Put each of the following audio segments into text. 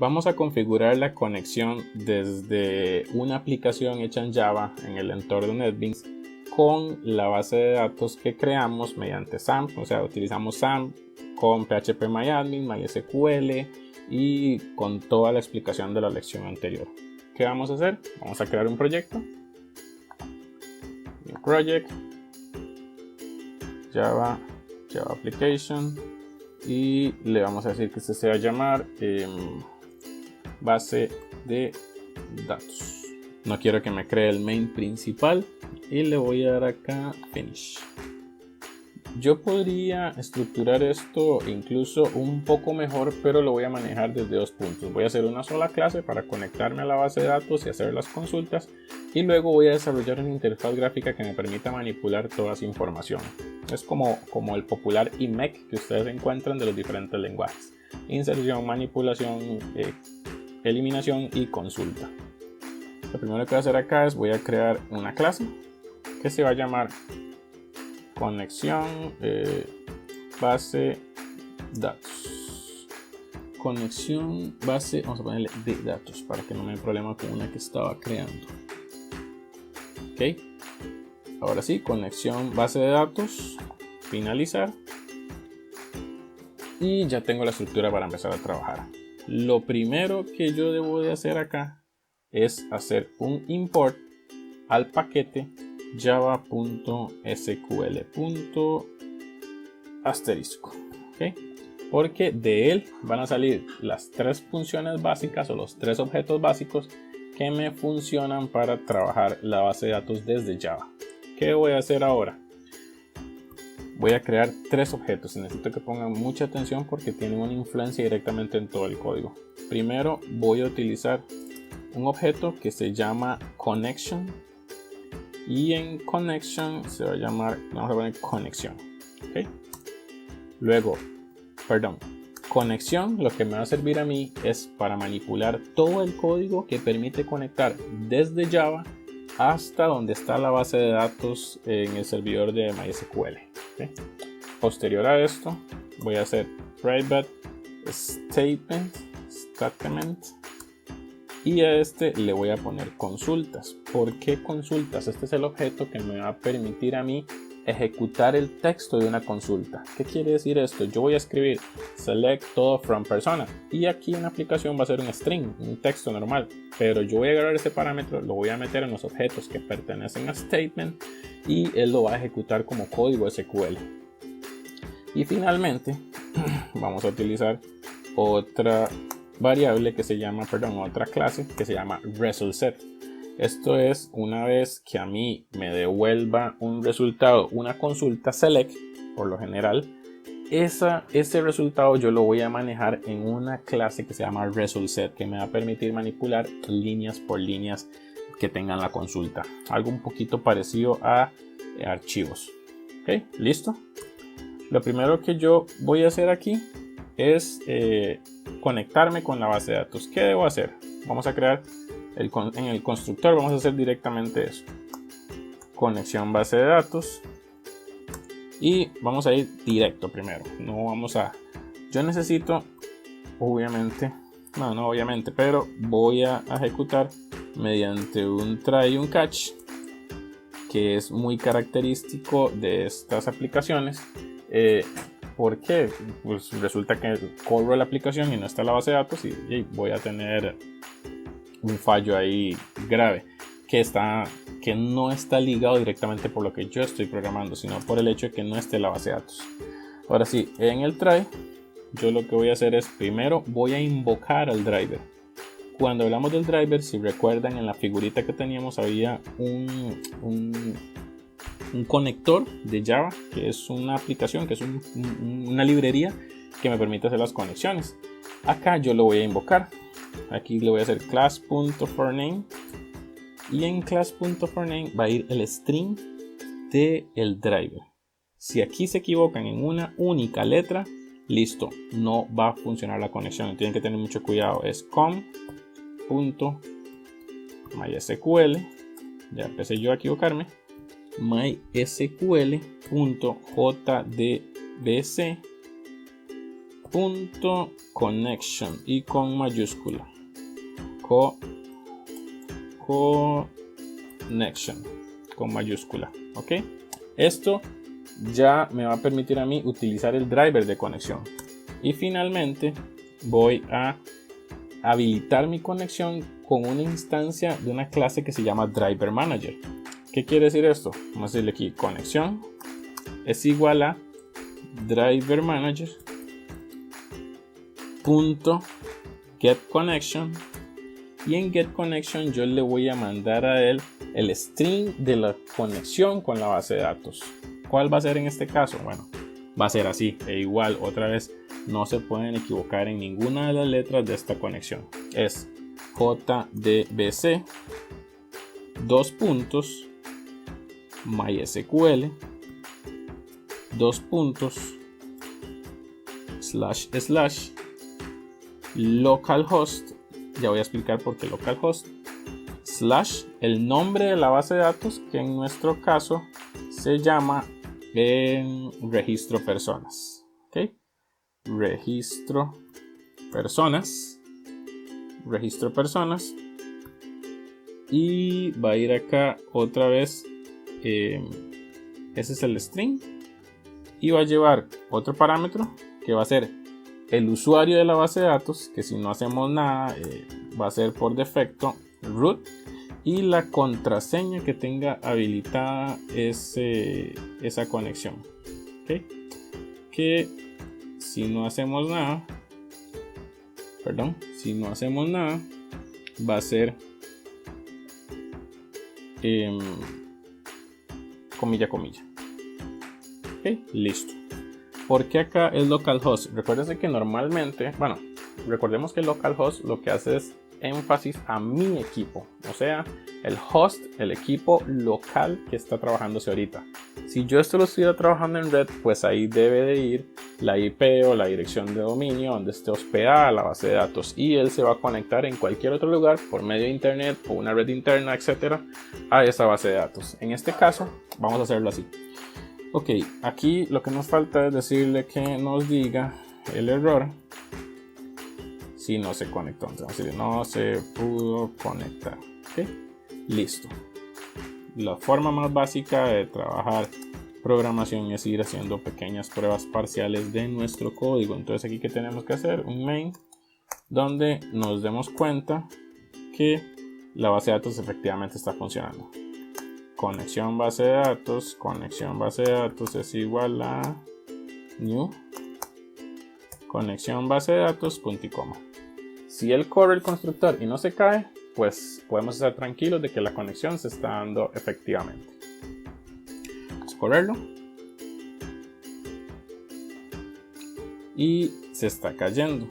vamos a configurar la conexión desde una aplicación hecha en Java en el entorno NetBeans con la base de datos que creamos mediante SAMP, o sea, utilizamos SAMP con phpMyAdmin, MySQL y con toda la explicación de la lección anterior. ¿Qué vamos a hacer? Vamos a crear un proyecto. New project, Java Application, y le vamos a decir que este se va a llamar base de datos. No quiero que me cree el main principal y le voy a dar acá Finish. Yo podría estructurar esto incluso un poco mejor, pero lo voy a manejar desde dos puntos. Voy a hacer una sola clase para conectarme a la base de datos y hacer las consultas, y luego voy a desarrollar una interfaz gráfica que me permita manipular toda esa información. Es como el popular IMEC que ustedes encuentran de los diferentes lenguajes: inserción, manipulación, eliminación y consulta. Lo primero que voy a hacer acá es voy a crear una clase que se va a llamar conexión base datos. Conexión base, vamos a ponerle de datos para que no me dé problema con una que estaba creando. Ok, ahora sí, conexión base de datos, finalizar, y ya tengo la estructura para empezar a trabajar. Lo primero que yo debo de hacer acá es hacer un import al paquete java.sql. ¿Okay? Porque de él van a salir las tres funciones básicas o los tres objetos básicos que me funcionan para trabajar la base de datos desde Java. ¿Qué voy a hacer ahora? Voy a crear tres objetos. Necesito que pongan mucha atención porque tienen una influencia directamente en todo el código. Primero voy a utilizar un objeto que se llama connection, y en connection se va a llamar, vamos a poner conexión. ¿Okay? Luego, conexión, lo que me va a servir a mí es para manipular todo el código que permite conectar desde Java hasta donde está la base de datos en el servidor de MySQL. ¿Okay? Posterior a esto, voy a hacer private statement, y a este le voy a poner consultas. ¿Por qué consultas? Este es el objeto que me va a permitir a mí ejecutar el texto de una consulta. ¿Qué quiere decir esto? Yo voy a escribir select todo from persona, y aquí en la aplicación va a ser un string, un texto normal, pero yo voy a agarrar ese parámetro, lo voy a meter en los objetos que pertenecen a statement, y él lo va a ejecutar como código SQL. Y finalmente vamos a utilizar otra variable que se llama, otra clase que se llama resultSet. Esto es una vez que a mí me devuelva un resultado, una consulta select, por lo general, ese resultado yo lo voy a manejar en una clase que se llama resultSet, que me va a permitir manipular líneas por líneas que tengan la consulta. Algo un poquito parecido a archivos. Ok, listo. Lo primero que yo voy a hacer aquí es conectarme con la base de datos. ¿Qué debo hacer? Vamos a crear en el constructor, vamos a hacer directamente eso: conexión base de datos, y vamos a ir directo primero. No vamos a, yo necesito obviamente, no obviamente, pero voy a ejecutar mediante un try y un catch, que es muy característico de estas aplicaciones. ¿Por qué? Pues resulta que corro la aplicación y no está la base de datos, y voy a tener un fallo ahí grave que no está ligado directamente por lo que yo estoy programando, sino por el hecho de que no esté la base de datos. Ahora sí, en el try, yo lo que voy a hacer es primero voy a invocar al driver. Cuando hablamos del driver, si recuerdan, en la figurita que teníamos había un conector de Java, que es una aplicación, que es una librería que me permite hacer las conexiones. Acá yo lo voy a invocar. Aquí le voy a hacer class.forName, y en class.forName va a ir el string del driver. Si aquí se equivocan en una única letra, listo, no va a funcionar la conexión. Tienen que tener mucho cuidado. Es com.mysql, ya empecé yo a equivocarme, mysql.jdbc java.connection y con mayúscula. Connection con mayúscula. Ok, esto ya me va a permitir a mí utilizar el driver de conexión. Y finalmente voy a habilitar mi conexión con una instancia de una clase que se llama driver manager. ¿Qué quiere decir esto? Vamos a decirle aquí conexión es igual a driver manager punto get connection, y en get connection yo le voy a mandar a él el string de la conexión con la base de datos. ¿Cuál va a ser en este caso? Bueno, va a ser así, e igual otra vez no se pueden equivocar en ninguna de las letras de esta conexión. Es JDBC MySQL localhost, ya voy a explicar por qué localhost, el nombre de la base de datos, que en nuestro caso se llama registro personas. ¿Okay? Registro personas, y va a ir acá otra vez, ese es el string, y va a llevar otro parámetro que va a ser el usuario de la base de datos, que si no hacemos nada va a ser por defecto root, y la contraseña que tenga habilitada esa conexión. ¿Okay? Que si no hacemos nada, va a ser comilla. ¿Okay? Listo. ¿Por qué acá es localhost? Recuérdense que normalmente, recordemos que localhost lo que hace es énfasis a mi equipo, o sea, el host, el equipo local que está trabajándose ahorita. Si yo esto lo estuviera trabajando en red, pues ahí debe de ir la IP o la dirección de dominio donde esté hospedada la base de datos, y él se va a conectar en cualquier otro lugar por medio de internet o una red interna, etcétera, a esa base de datos. En este caso, vamos a hacerlo así. Ok, aquí lo que nos falta es decirle que nos diga el error si no se conectó. Entonces vamos a decir no se pudo conectar. Ok, listo. La forma más básica de trabajar programación es ir haciendo pequeñas pruebas parciales de nuestro código. Entonces aquí, ¿qué tenemos que hacer? Un main donde nos demos cuenta que la base de datos efectivamente está funcionando. Conexión base de datos es igual a new conexión base de datos punto y coma. Si él corre el constructor y no se cae, pues podemos estar tranquilos de que la conexión se está dando efectivamente. Vamos a correrlo y se está cayendo.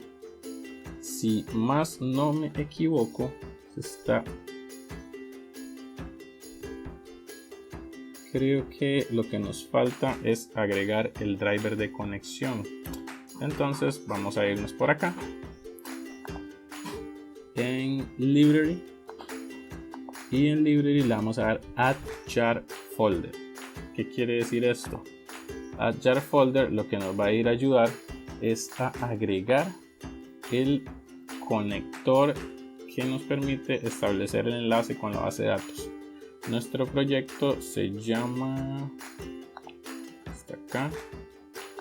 Si más no me equivoco, creo que lo que nos falta es agregar el driver de conexión. Entonces vamos a irnos por acá en library, y en library le vamos a dar add jar folder. ¿Qué quiere decir esto? Add jar folder lo que nos va a ir a ayudar es a agregar el conector que nos permite establecer el enlace con la base de datos. Nuestro proyecto se llama, está acá,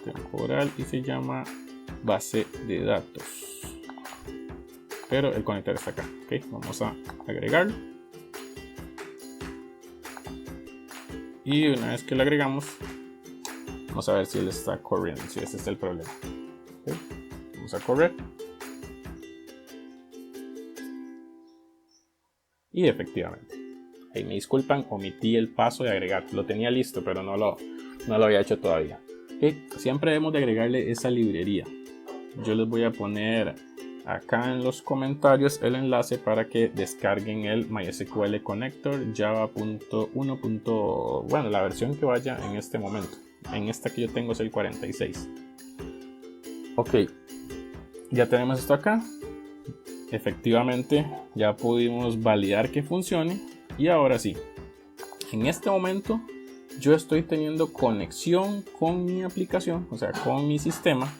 temporal, y se llama base de datos, pero el conector está acá. Okay, vamos a agregarlo, y una vez que lo agregamos vamos a ver si él está corriendo, si ese es el problema. Okay, vamos a correr y efectivamente, ahí me disculpan, omití el paso de agregar, lo tenía listo pero no lo había hecho todavía. Okay, siempre debemos de agregarle esa librería. Yo les voy a poner acá en los comentarios el enlace para que descarguen el MySQL Connector Java.1. Bueno, la versión que vaya en este momento. En esta que yo tengo es el 46. Ok, ya tenemos esto acá. Efectivamente ya pudimos validar que funcione, y ahora sí, en este momento yo estoy teniendo conexión con mi aplicación, o sea con mi sistema,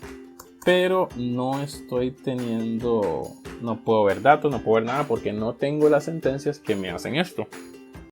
pero no estoy teniendo, no puedo ver datos, no puedo ver nada porque no tengo las sentencias que me hacen esto.